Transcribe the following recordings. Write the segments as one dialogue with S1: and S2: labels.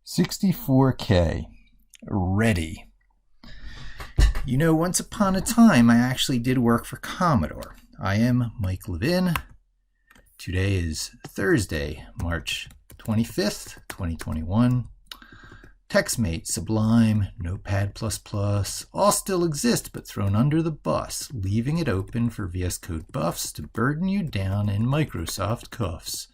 S1: 64K. Ready. You know, once upon a time, I actually did work for Commodore. I am Mike Levin. Today is Thursday, March 25th, 2021. TextMate, Sublime, Notepad++, all still exist but thrown under the bus, leaving it open for VS Code buffs to burden you down in Microsoft cuffs.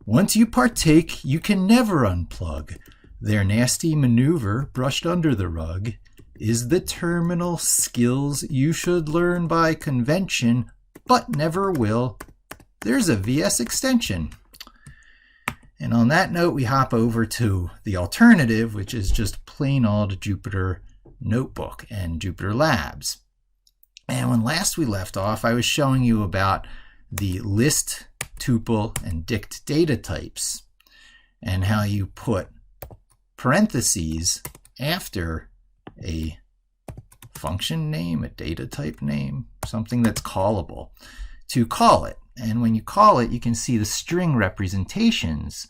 S1: Once you partake, you can never unplug. Their nasty maneuver, brushed under the rug, is the terminal skills you should learn by convention, but never will. There's a VS extension. And on that note, we hop over to the alternative, which is just plain old Jupyter Notebook and Jupyter Labs. And when last we left off, I was showing you about the list, tuple, and dict data types and how you put parentheses after a function name, a data type name, something that's callable, to call it. And when you call it, you can see the string representations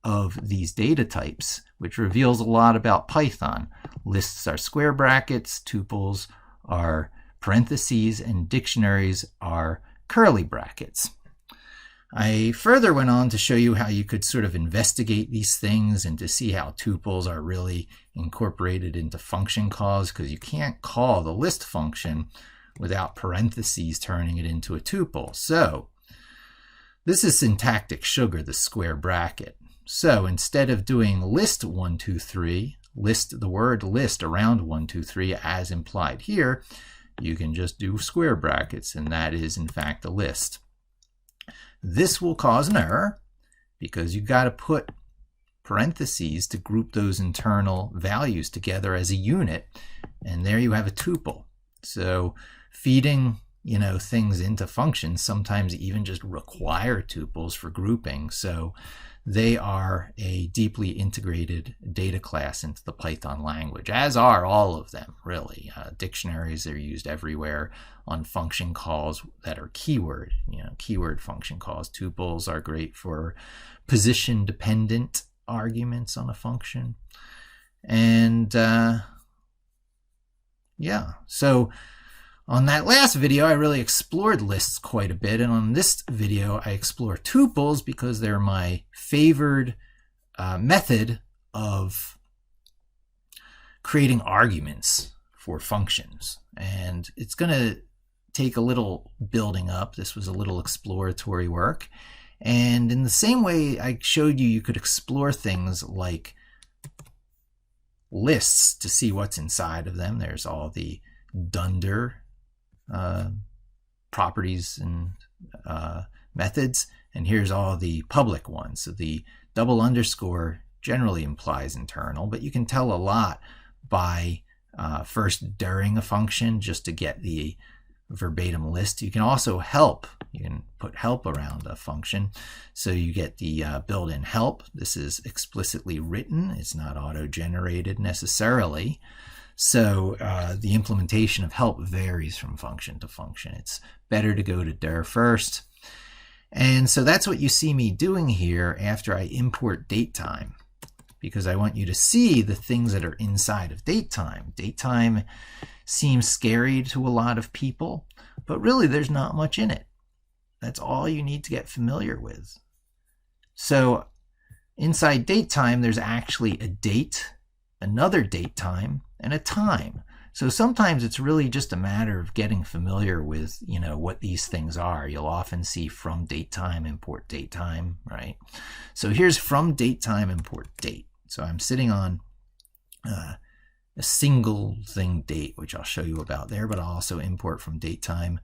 S1: of these data types, which reveals a lot about Python. Lists are square brackets, tuples are parentheses, and dictionaries are curly brackets. I further went on to show you how you could sort of investigate these things and to see how tuples are really incorporated into function calls, because you can't call the list function without parentheses turning it into a tuple. So this is syntactic sugar, the square bracket. So instead of doing list 1, 2, 3, list the word list around 1, 2, 3 as implied here, you can just do square brackets, and that is in fact a list. This will cause an error because you've got to put parentheses to group those internal values together as a unit, and there you have a tuple. So feeding things into functions sometimes even just require tuples for grouping. So they are a deeply integrated data class into the Python language, as are all of them, really. Dictionaries are used everywhere on function calls that are keyword, keyword function calls. Tuples are great for position-dependent arguments on a function. And so on that last video, I really explored lists quite a bit, and on this video, I explore tuples because they're my favored method of creating arguments for functions. And it's going to take a little building up. This was a little exploratory work. And in the same way I showed you, you could explore things like lists to see what's inside of them. There's all the dunder properties and methods, and here's all the public ones. So the double underscore generally implies internal, but you can tell a lot by first dirring a function just to get the verbatim list. You can also help. You can put help around a function, so you get the built-in help. This is explicitly written. It's not auto-generated necessarily. So the implementation of help varies from function to function. It's better to go to dir first. And so that's what you see me doing here after I import datetime, because I want you to see the things that are inside of datetime. Datetime seems scary to a lot of people, but really there's not much in it. That's all you need to get familiar with. So inside datetime, there's actually a date, another datetime, and a time. So sometimes it's really just a matter of getting familiar with, what these things are. You'll often see from datetime, import datetime, right? So here's from datetime, import date. So I'm sitting on a single thing date, which I'll show you about there, but I'll also import from datetime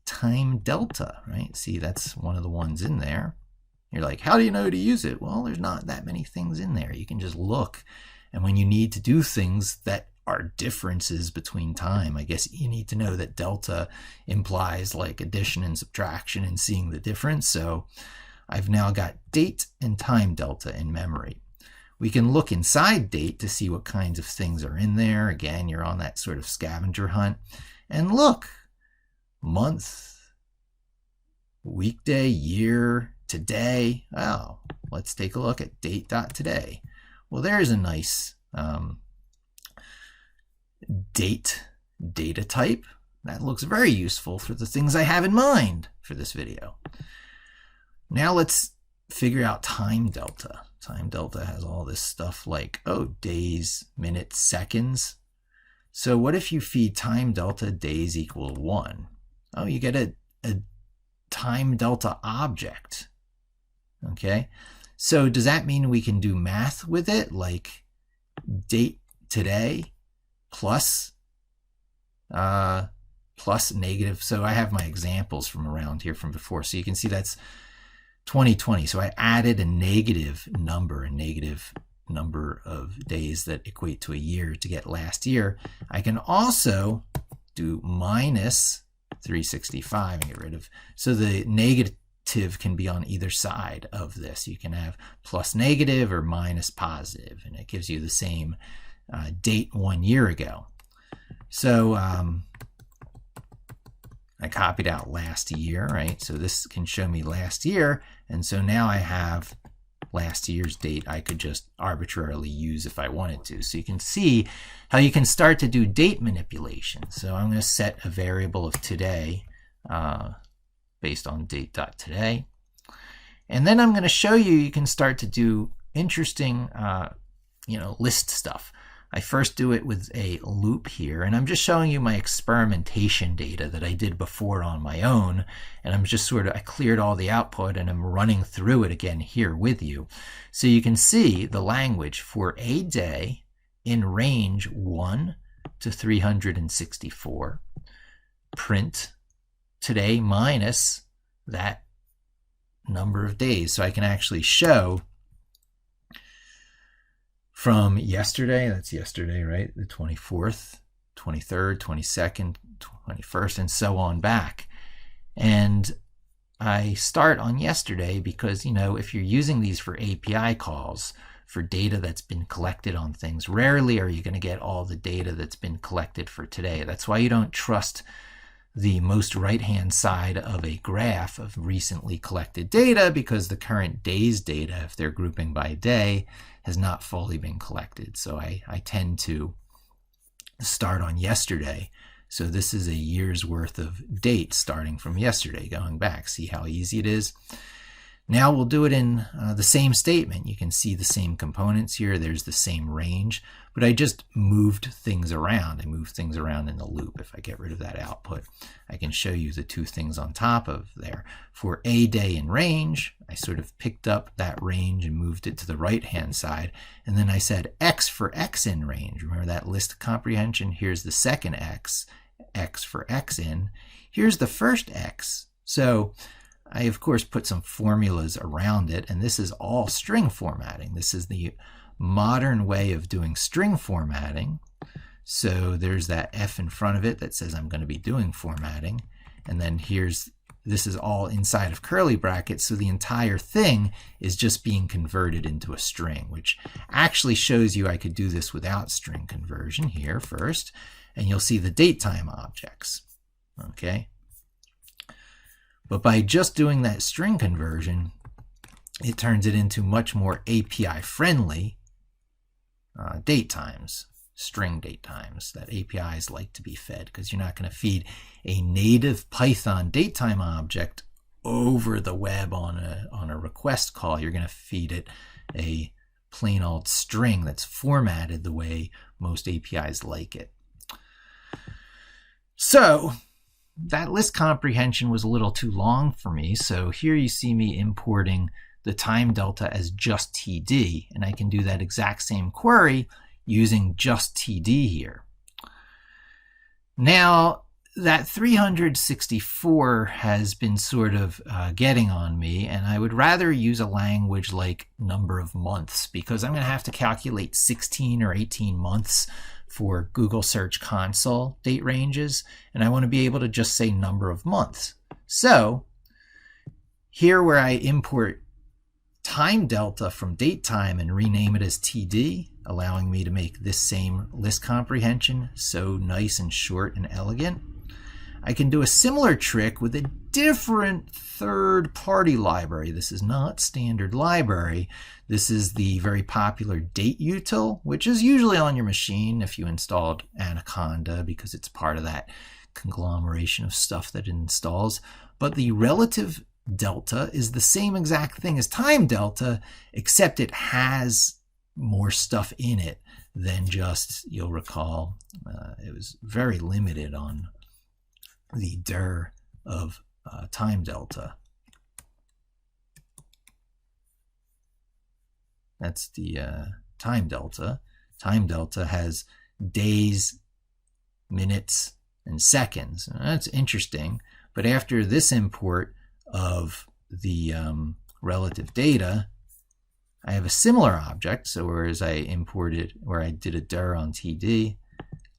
S1: time delta, right? See, that's one of the ones in there. You're like, how do you know to use it? Well, there's not that many things in there. You can just look. And when you need to do things that are differences between time, I guess you need to know that delta implies like addition and subtraction and seeing the difference. So I've now got date and time delta in memory. We can look inside date to see what kinds of things are in there. Again, you're on that sort of scavenger hunt. And look, month, weekday, year, today. Oh, let's take a look at date.today. Well, there's a nice date data type. That looks very useful for the things I have in mind for this video. Now let's figure out time delta. Time delta has all this stuff like, oh, days, minutes, seconds. So what if you feed time delta days equal 1? Oh, you get a time delta object. Okay, so does that mean we can do math with it, like date today plus negative? So I have my examples from around here from before, so you can see that's 2020. So I added a negative number of days that equate to a year to get last year. I can also do minus 365 and get rid of, so the negative can be on either side of this. You can have plus negative or minus positive, and it gives you the same date 1 year ago. So I copied out last year, right? So this can show me last year, and so now I have last year's date I could just arbitrarily use if I wanted to. So you can see how you can start to do date manipulation. So I'm going to set a variable of today based on date.today. And then I'm going to show you can start to do interesting list stuff. I first do it with a loop here, and I'm just showing you my experimentation data that I did before on my own, and I'm just I cleared all the output and I'm running through it again here with you. So you can see the language for a day in range 1 to 364, print today minus that number of days. So I can actually show from yesterday, that's yesterday, right? The 24th, 23rd, 22nd, 21st, and so on back. And I start on yesterday because, if you're using these for API calls, for data that's been collected on things, rarely are you going to get all the data that's been collected for today. That's why you don't trust the most right-hand side of a graph of recently collected data, because the current day's data, if they're grouping by day, has not fully been collected. So I tend to start on yesterday. So this is a year's worth of dates starting from yesterday, going back. See how easy it is? Now we'll do it in the same statement. You can see the same components here. There's the same range, but I just moved things around. I moved things around in the loop. If I get rid of that output, I can show you the two things on top of there. For a day in range, I sort of picked up that range and moved it to the right-hand side. And then I said X for X in range. Remember that list comprehension? Here's the second X, X for X in. Here's the first X. So I, of course, put some formulas around it, and this is all string formatting. This is the modern way of doing string formatting. So there's that F in front of it that says I'm going to be doing formatting. And then this is all inside of curly brackets, so the entire thing is just being converted into a string, which actually shows you I could do this without string conversion here first, and you'll see the datetime objects. Okay. But by just doing that string conversion, it turns it into much more API-friendly date times, string date times that APIs like to be fed, because you're not going to feed a native Python datetime object over the web on a request call. You're going to feed it a plain old string that's formatted the way most APIs like it. So that list comprehension was a little too long for me, so here you see me importing the time delta as just TD, and I can do that exact same query using just TD here. Now, that 364 has been sort of getting on me, and I would rather use a language like number of months, because I'm going to have to calculate 16 or 18 months for Google Search Console date ranges, and I want to be able to just say number of months. So here where I import time delta from datetime and rename it as TD, allowing me to make this same list comprehension so nice and short and elegant, I can do a similar trick with a different third-party library. This is not standard library. This is the very popular date util, which is usually on your machine if you installed Anaconda, because it's part of that conglomeration of stuff that it installs. But the relative delta is the same exact thing as time delta, except it has more stuff in it than just, you'll recall, it was very limited on the dir of time delta. That's the time delta. Time delta has days, minutes, and seconds. That's interesting. But after this import of the relative data, I have a similar object. So whereas I imported, where I did a dir on TD,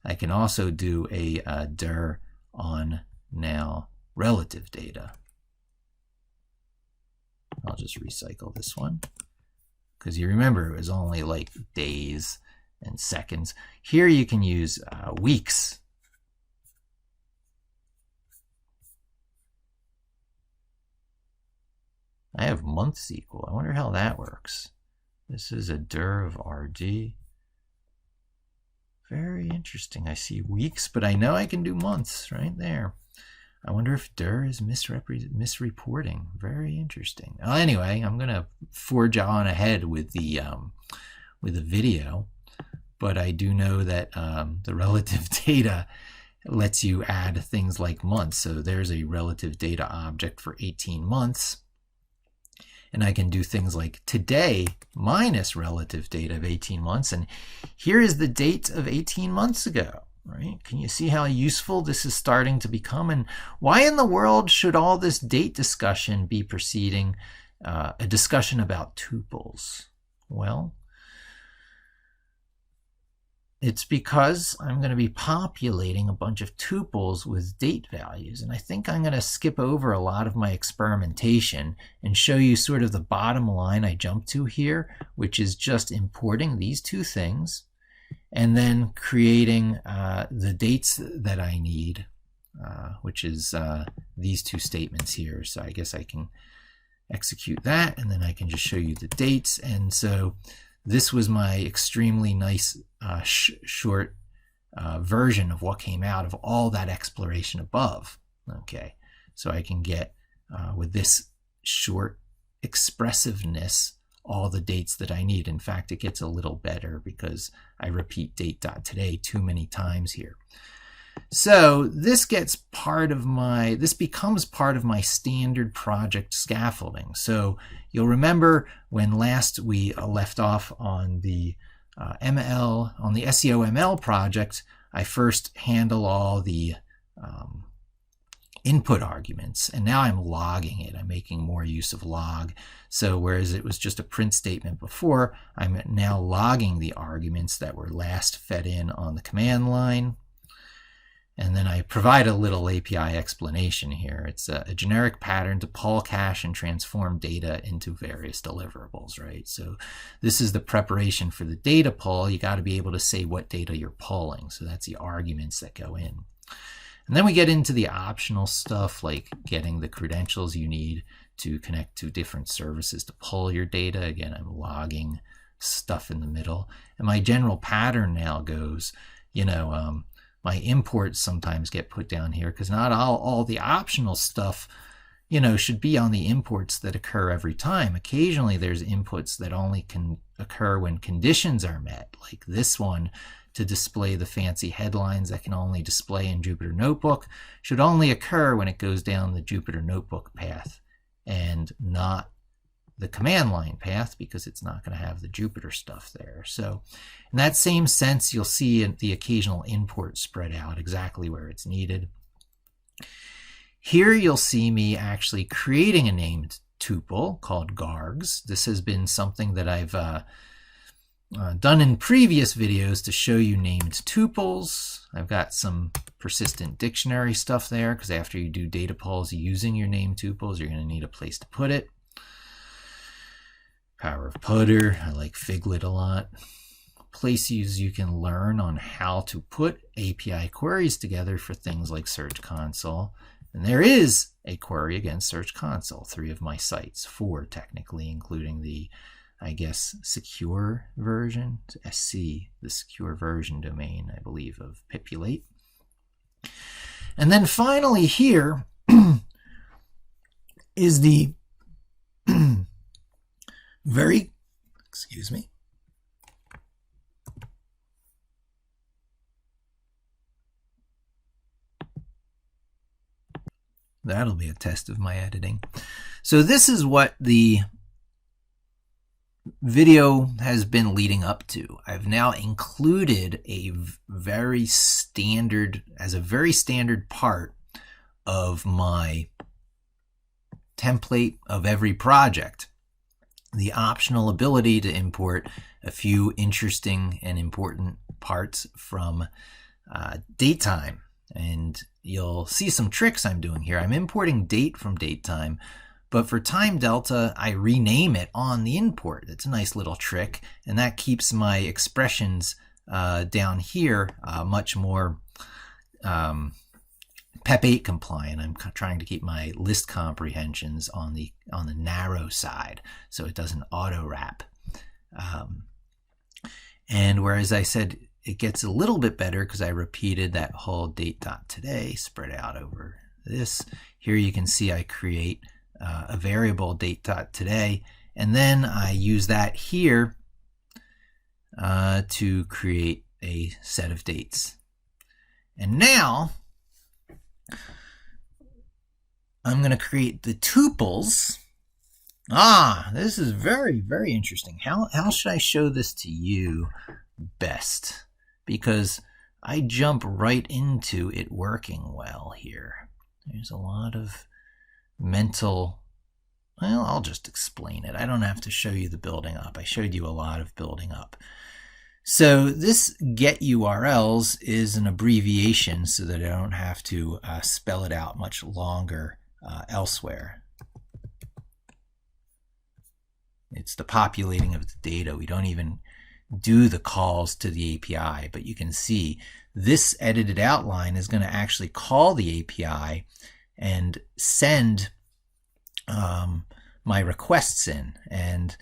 S1: I can also do a dir on now relative data. I'll just recycle this one, because you remember it was only like days and seconds. Here you can use weeks. I have months equal. I wonder how that works. This is a dir of RD. Very interesting. I see weeks, but I know I can do months right there. I wonder if dir is misreporting. Very interesting. Anyway, I'm going to forge on ahead with the video, but I do know that the relative data lets you add things like months. So there's a relative data object for 18 months. And I can do things like today minus relative data of 18 months. And here is the date of 18 months ago, right? Can you see how useful this is starting to become? And why in the world should all this date discussion be preceding a discussion about tuples? Well, it's because I'm going to be populating a bunch of tuples with date values. And I think I'm going to skip over a lot of my experimentation and show you sort of the bottom line I jumped to here, which is just importing these two things and then creating the dates that I need, which is these two statements here. So I guess I can execute that, and then I can just show you the dates. And so this was my extremely nice short version of what came out of all that exploration above. Okay, so I can get with this short expressiveness all the dates that I need. In fact, it gets a little better because I repeat date.today too many times here. So this gets part of my, this becomes part of my standard project scaffolding. So you'll remember when last we left off on the ML, on the SEO ML project, I first handle all the input arguments, and now I'm logging it. I'm making more use of log. So whereas it was just a print statement before, I'm now logging the arguments that were last fed in on the command line. And then I provide a little API explanation here. It's a generic pattern to pull, cache, and transform data into various deliverables, right? So this is the preparation for the data pull. You got to be able to say what data you're pulling. So that's the arguments that go in. And then we get into the optional stuff, like getting the credentials you need to connect to different services to pull your data. Again, I'm logging stuff in the middle. And my general pattern now goes, my imports sometimes get put down here because not all the optional stuff, should be on the imports that occur every time. Occasionally there's inputs that only can occur when conditions are met, like this one to display the fancy headlines that can only display in Jupyter Notebook should only occur when it goes down the Jupyter Notebook path and not the command line path, because it's not going to have the Jupyter stuff there. So in that same sense, you'll see the occasional import spread out exactly where it's needed. Here you'll see me actually creating a named tuple called gargs. This has been something that I've done in previous videos to show you named tuples. I've got some persistent dictionary stuff there, because after you do data pulls using your named tuples, you're going to need a place to put it. Power of Putter. I like Figlet a lot. places you can learn on how to put API queries together for things like Search Console. And there is a query against Search Console, 3 of my sites, 4 technically, including the, I guess, secure version, SC, the secure version domain, I believe, of Pipulate. And then finally here is the excuse me. That'll be a test of my editing. So this is what the video has been leading up to. I've now included a very standard part of my template of every project, the optional ability to import a few interesting and important parts from datetime. And you'll see some tricks I'm doing here. I'm importing date from datetime, but for time delta, I rename it on the import. It's a nice little trick, and that keeps my expressions down here much more PEP 8 compliant. I'm trying to keep my list comprehensions on the narrow side, so it doesn't auto wrap. And whereas I said it gets a little bit better because I repeated that whole date.today spread out over this. Here you can see I create a variable date.today, and then I use that here to create a set of dates. And now I'm going to create the tuples. This is very, very interesting. How should I show this to you best? Because I jump right into it working well here. There's a lot of mental, well, I'll just explain it. I don't have to show you the building up. I showed you a lot of building up. So this get URLs is an abbreviation so that I don't have to spell it out much longer elsewhere. It's the populating of the data. We don't even do the calls to the API, but you can see this edited outline is going to actually call the API and send my requests in. And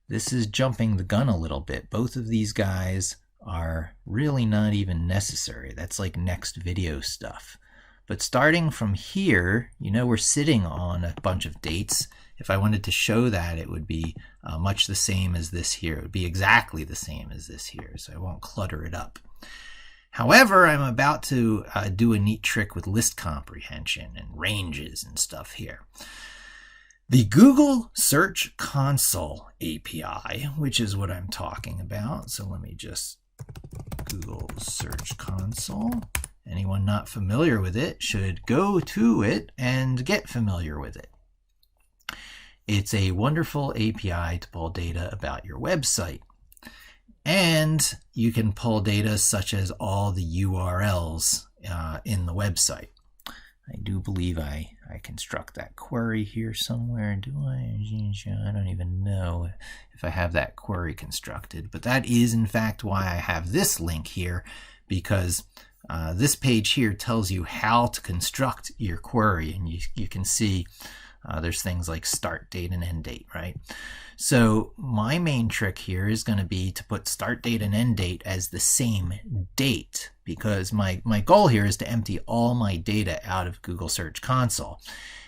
S1: this is jumping the gun a little bit. Both of these guys are really not even necessary. That's like next video stuff. But starting from here, you know, we're sitting on a bunch of dates. If I wanted to show that, it would be much the same as this here. It would be exactly the same as this here, so I won't clutter it up. However, I'm about to do a neat trick with list comprehension and ranges and stuff here. The Google Search Console API, which is what I'm talking about. So let me just Google Search Console. Anyone not familiar with it should go to it and get familiar with it. It's a wonderful API to pull data about your website. And you can pull data such as all the URLs in the website. I do believe I construct that query here somewhere. Do I? I don't even know if I have that query constructed. But that is, in fact, why I have this link here, because this page here tells you how to construct your query. And you can see there's things like start date and end date, right? So my main trick here is going to be to put start date and end date as the same date, because my goal here is to empty all my data out of Google Search Console.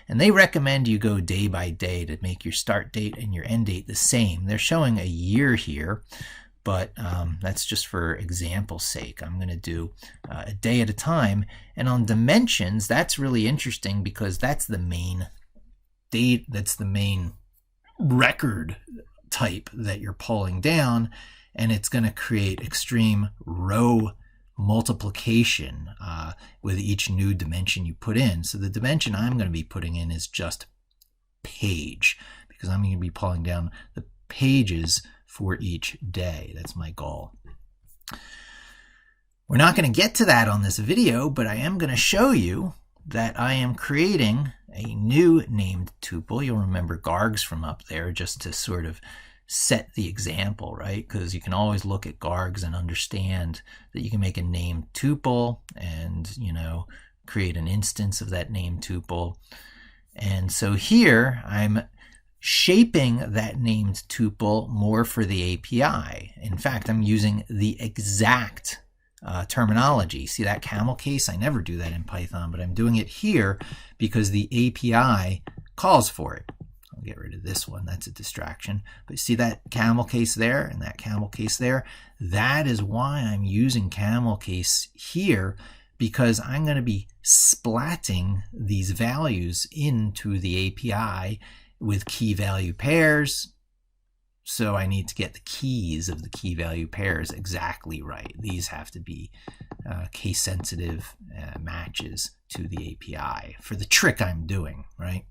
S1: And they recommend you go day by day to make your start date and your end date the same. They're showing a year here, but that's just for example's sake. I'm going to do a day at a time. And on dimensions, that's really interesting because that's the main date, that's the main record type that you're pulling down, and it's going to create extreme row multiplication with each new dimension you put in. So the dimension I'm going to be putting in is just page, because I'm going to be pulling down the pages for each day. That's my goal. We're not going to get to that on this video, but I am going to show you that I am creating a new named tuple. You'll remember Gargs from up there, just to sort of set the example, right? Because you can always look at GARGs and understand that you can make a named tuple and, you know, create an instance of that named tuple. And so here I'm shaping that named tuple more for the API. In fact, I'm using the exact terminology. See that camel case? I never do that in Python, but I'm doing it here because the API calls for it. I'll get rid of this one. That's a distraction. But see that camel case there and that camel case there? That is why I'm using camel case here, because I'm going to be splatting these values into the API with key value pairs. So I need to get the keys of the key value pairs exactly right. These have to be case sensitive matches to the API for the trick I'm doing, right?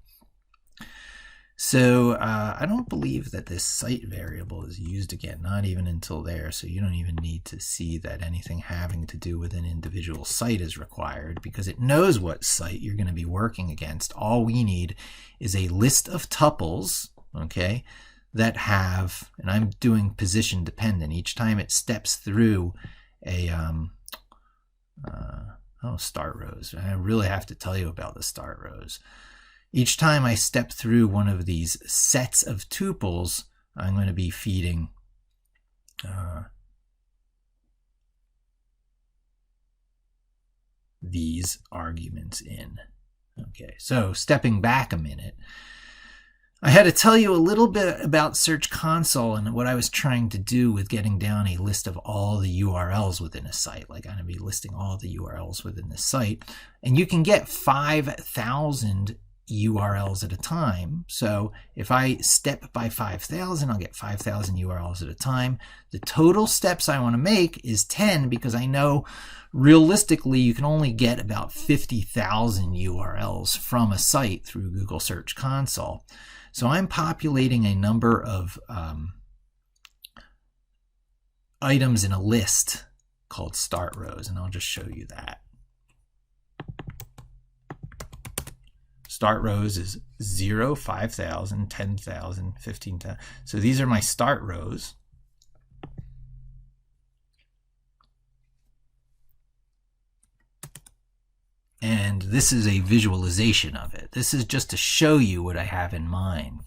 S1: So I don't believe that this site variable is used again, not even until there. So you don't even need to see that anything having to do with an individual site is required, because it knows what site you're going to be working against. All we need is a list of tuples, okay, that have, and I'm doing position dependent. Each time it steps through a, start rows. I really have to tell you about the start rows. Each time I step through one of these sets of tuples, I'm going to be feeding these arguments in. Okay, so stepping back a minute, I had to tell you a little bit about Search Console and what I was trying to do with getting down a list of all the URLs within a site. Like I'm going to be listing all the URLs within the site, and you can get 5,000 URLs at a time. So if I step by 5,000, I'll get 5,000 URLs at a time. The total steps I want to make is 10, because I know realistically you can only get about 50,000 URLs from a site through Google Search Console. So I'm populating a number of items in a list called start rows, and I'll just show you that. Start rows is 0, 5,000, 10,000, 15,000. So these are my start rows. And this is a visualization of it. This is just to show you what I have in mind.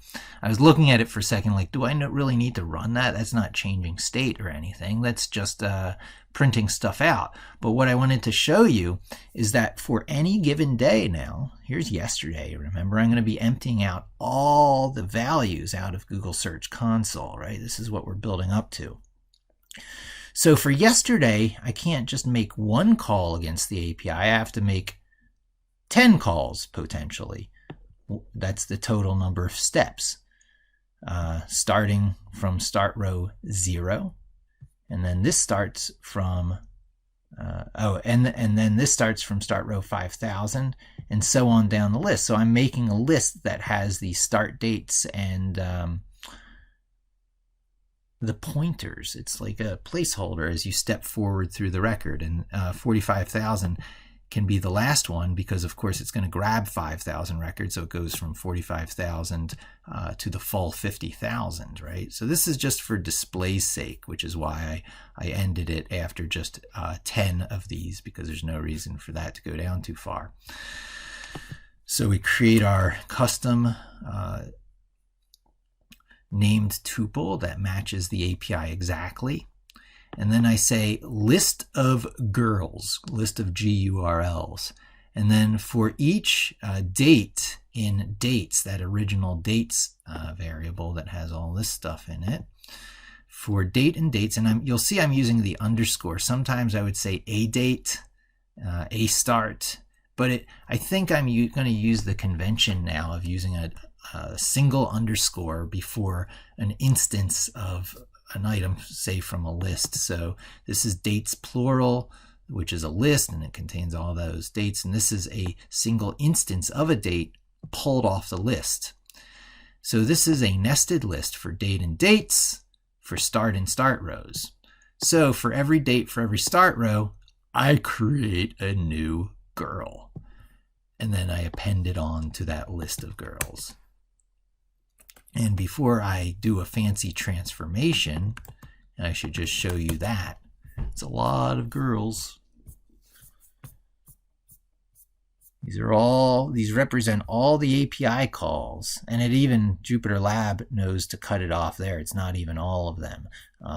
S1: I was looking at it for a second like, do I really need to run that? That's not changing state or anything. That's just printing stuff out. But what I wanted to show you is that for any given day now, here's yesterday. Remember, I'm going to be emptying out all the values out of Google Search Console, right? This is what we're building up to. So for yesterday, I can't just make one call against the API. I have to make 10 calls potentially. That's the total number of steps, starting from start row 0, and then this starts from and then this starts from start row 5,000, and so on down the list. So I'm making a list that has the start dates and the pointers. It's like a placeholder as you step forward through the record, and 45,000 can be the last one, because of course it's going to grab 5,000 records, so it goes from 45,000 to the full 50,000, right? So this is just for display's sake, which is why I ended it after just 10 of these, because there's no reason for that to go down too far. So we create our custom named tuple that matches the API exactly. And then I say list of girls, list of GURLs. And then for each date in dates, that original dates variable that has all this stuff in it, for date and dates, and you'll see I'm using the underscore. Sometimes I would say a date, a start, but I think I'm going to use the convention now of using a single underscore before an instance of an item, say from a list. So this is dates plural, which is a list, and it contains all those dates. And this is a single instance of a date pulled off the list. So this is a nested list for date and dates, for start and start rows. So for every date, for every start row, I create a new girl. And then I append it on to that list of girls. And before I do a fancy transformation, and I should just show you that, it's a lot of girls. These represent all the API calls, and even Jupyter Lab knows to cut it off there. It's not even all of them.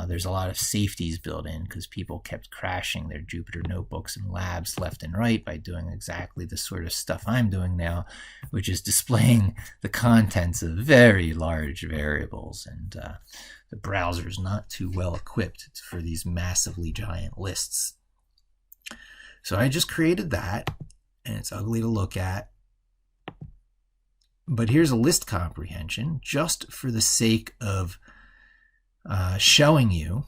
S1: There's a lot of safeties built in because people kept crashing their Jupyter notebooks and labs left and right by doing exactly the sort of stuff I'm doing now, which is displaying the contents of very large variables. And the browser is not too well equipped for these massively giant lists. So I just created that. And it's ugly to look at. But here's a list comprehension just for the sake of showing you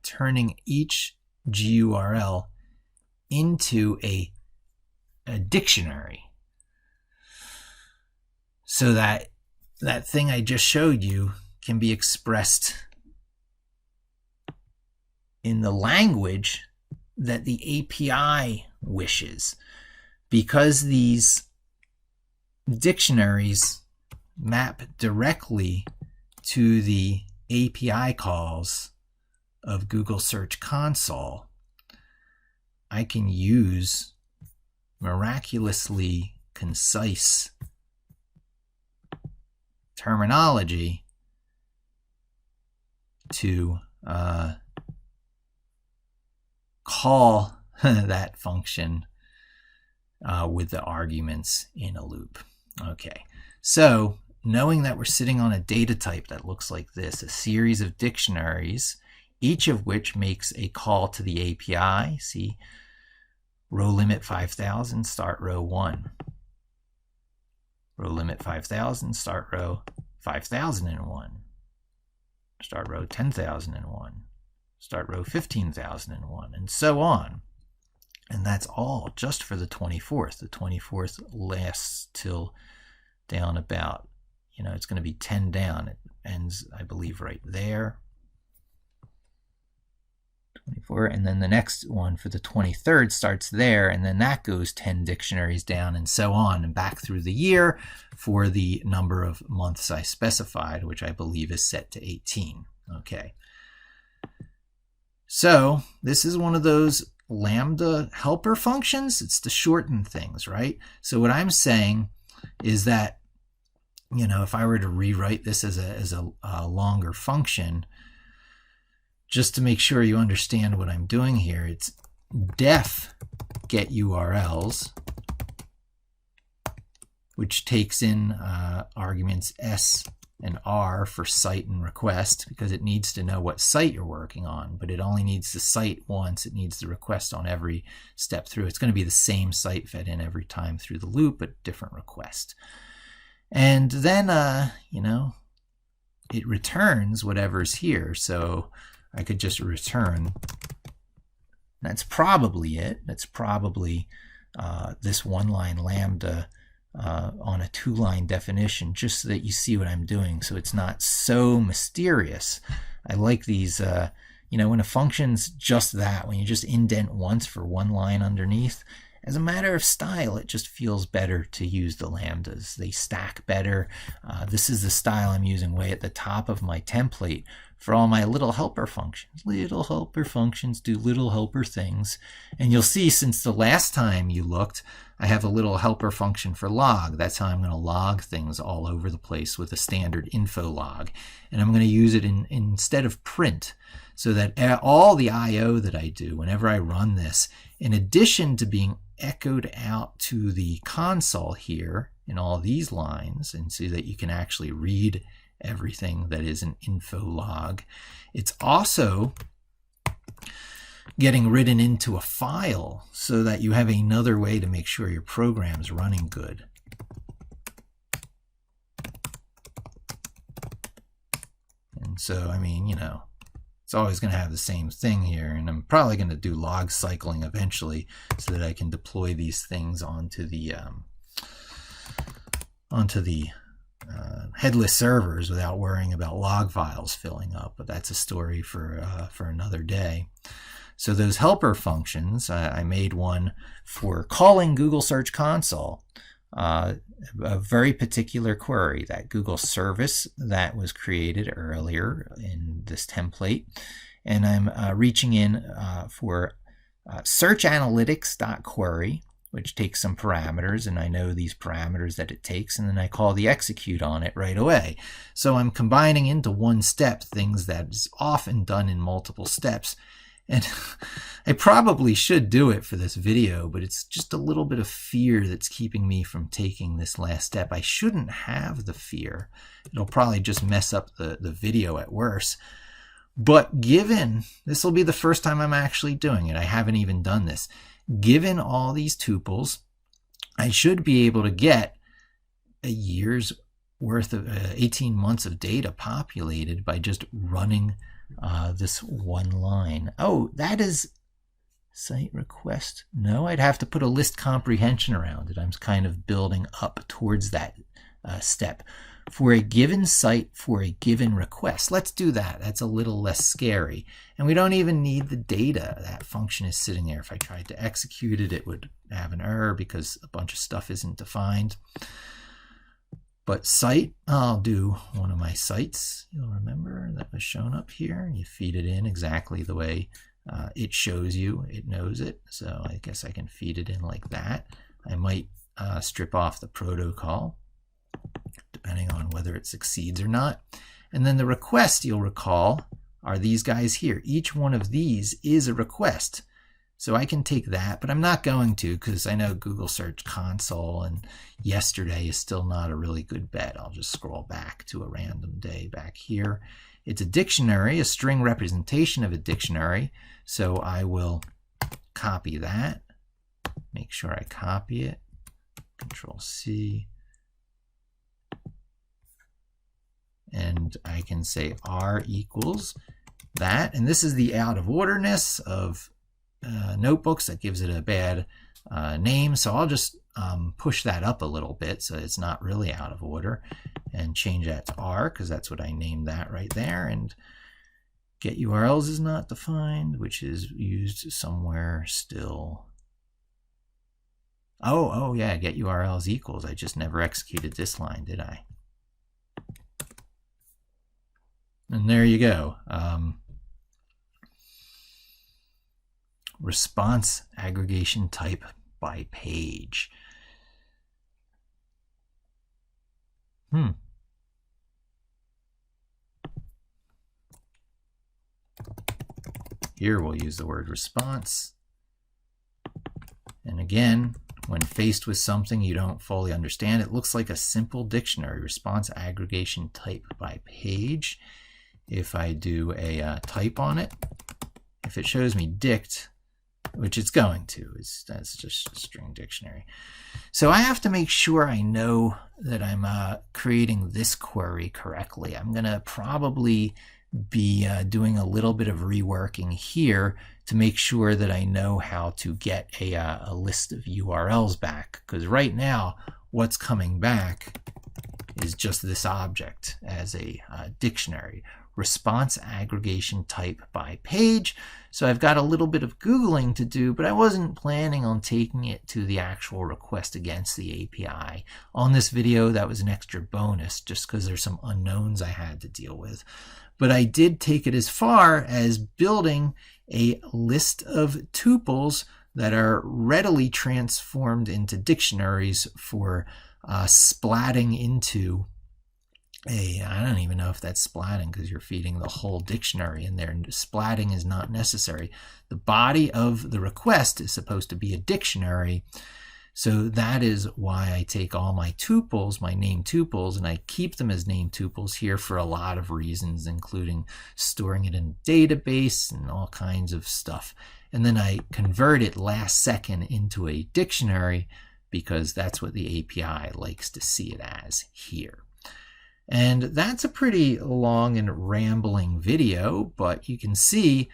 S1: turning each GURL into a dictionary, so that that thing I just showed you can be expressed in the language that the API wishes. Because these dictionaries map directly to the API calls of Google Search Console, I can use miraculously concise terminology to call that function with the arguments in a loop. Okay, so knowing that we're sitting on a data type that looks like this, a series of dictionaries, each of which makes a call to the API. See, row limit 5,000, start row 1. Row limit 5,000, start row 5,001. Start row 10,001. Start row 15,001, and so on. And that's all just for the 24th. The 24th lasts till down about, it's going to be 10 down. It ends, I believe, right there. 24, and then the next one for the 23rd starts there, and then that goes 10 dictionaries down, and so on, and back through the year for the number of months I specified, which I believe is set to 18. Okay. So this is one of those Lambda helper functions. It's to shorten things, right? So what I'm saying is that, if I were to rewrite this as a longer function, just to make sure you understand what I'm doing here, it's def get URLs, which takes in arguments S and R for cite and request, because it needs to know what site you're working on, but it only needs the cite once. It needs the request on every step through. It's going to be the same site fed in every time through the loop, but different request. And then, it returns whatever's here. So I could just return. That's probably it. That's probably this one-line Lambda on a two-line definition, just so that you see what I'm doing, so it's not so mysterious. I like these, when a function's just that, when you just indent once for one line underneath, as a matter of style, it just feels better to use the lambdas. They stack better. This is the style I'm using way at the top of my template for all my little helper functions. Little helper functions do little helper things. And you'll see, since the last time you looked, I have a little helper function for log. That's how I'm going to log things all over the place with a standard info log. And I'm going to use it instead of print, so that all the I/O that I do, whenever I run this, in addition to being echoed out to the console here in all these lines, and so that you can actually read everything that is an info log, it's also getting written into a file so that you have another way to make sure your program's running good. And so, I mean, it's always going to have the same thing here, and I'm probably going to do log cycling eventually so that I can deploy these things onto the headless servers without worrying about log files filling up. But that's a story for another day. So those helper functions, I made one for calling Google Search Console, a very particular query, that Google service that was created earlier in this template. And I'm reaching in for searchanalytics.query, which takes some parameters, and I know these parameters that it takes, and then I call the execute on it right away. So I'm combining into one step things that is often done in multiple steps. And I probably should do it for this video, but it's just a little bit of fear that's keeping me from taking this last step. I shouldn't have the fear. It'll probably just mess up the video at worst. But given, this will be the first time I'm actually doing it. I haven't even done this. Given all these tuples, I should be able to get a year's worth of 18 months of data populated by just running this one line. Oh, that is site request. No, I'd have to put a list comprehension around it. I'm kind of building up towards that step. For a given site, for a given request. Let's do that. That's a little less scary. And we don't even need the data. That function is sitting there. If I tried to execute it, it would have an error because a bunch of stuff isn't defined. But site, I'll do one of my sites. You'll remember that was shown up here. You feed it in exactly the way it shows you. It knows it. So I guess I can feed it in like that. I might strip off the protocol, depending on whether it succeeds or not. And then the request, you'll recall, are these guys here. Each one of these is a request. So I can take that, but I'm not going to because I know Google Search Console and yesterday is still not a really good bet. I'll just scroll back to a random day back here. It's a dictionary, a string representation of a dictionary. So I will copy that, make sure I copy it, Control C. And I can say R equals that. And this is the out of orderness of notebooks. That gives it a bad name. So I'll just push that up a little bit so it's not really out of order and change that to R because that's what I named that right there. And get URLs is not defined, which is used somewhere still. Oh yeah, get URLs equals. I just never executed this line, did I? And there you go. Response aggregation type by page. Here we'll use the word response. And again, when faced with something you don't fully understand, it looks like a simple dictionary. Response aggregation type by page. If I do a type on it, if it shows me dict, which it's going to, that's just a string dictionary. So I have to make sure I know that I'm creating this query correctly. I'm going to probably be doing a little bit of reworking here to make sure that I know how to get a list of URLs back. Because right now, what's coming back is just this object as a dictionary. Response aggregation type by page. So I've got a little bit of Googling to do, but I wasn't planning on taking it to the actual request against the API. On this video, that was an extra bonus just because there's some unknowns I had to deal with. But I did take it as far as building a list of tuples that are readily transformed into dictionaries for splatting into I don't even know if that's splatting because you're feeding the whole dictionary in there, and splatting is not necessary. The body of the request is supposed to be a dictionary, so that is why I take all my tuples, my name tuples, and I keep them as name tuples here for a lot of reasons, including storing it in a database and all kinds of stuff. And then I convert it last second into a dictionary because that's what the API likes to see it as here. And that's a pretty long and rambling video, but you can see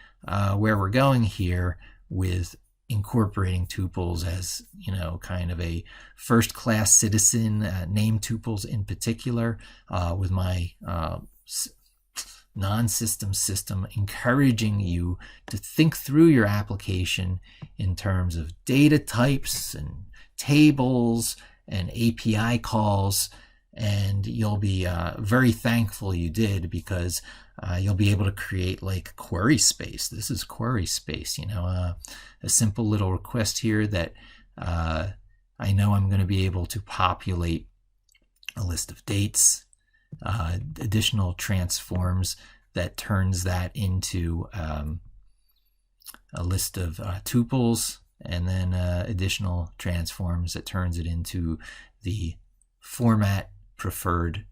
S1: where we're going here with incorporating tuples as, you know, kind of a first-class citizen, name tuples in particular, with my non-system system, encouraging you to think through your application in terms of data types and tables and API calls. And you'll be very thankful you did, because you'll be able to create like query space. This is query space, a simple little request here that I know I'm going to be able to populate a list of dates, additional transforms that turns that into a list of tuples, and then additional transforms that turns it into the format preferred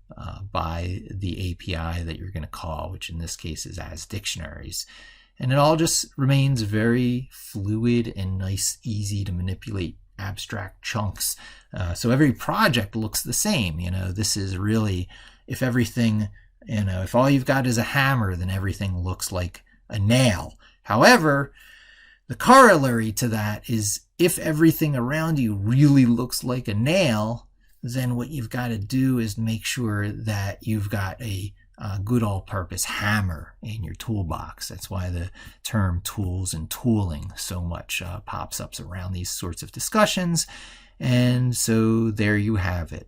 S1: by the API that you're going to call, which in this case is as dictionaries. And it all just remains very fluid and nice, easy to manipulate abstract chunks. So every project looks the same. This is really, if everything, if all you've got is a hammer, then everything looks like a nail. However, the corollary to that is, if everything around you really looks like a nail, then what you've got to do is make sure that you've got a good all-purpose hammer in your toolbox. That's why the term tools and tooling so much pops up around these sorts of discussions. And so there you have it.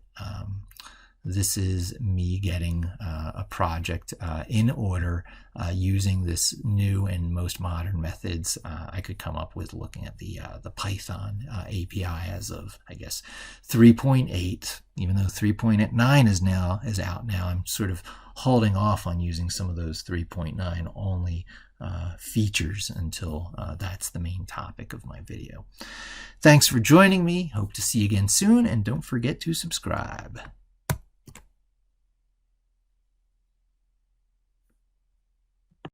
S1: This is me getting a project in order using this new and most modern methods I could come up with, looking at the Python API as of, I guess, 3.8. Even though 3.9 is out now, I'm sort of holding off on using some of those 3.9 only features until that's the main topic of my video. Thanks for joining me. Hope to see you again soon, and don't forget to subscribe.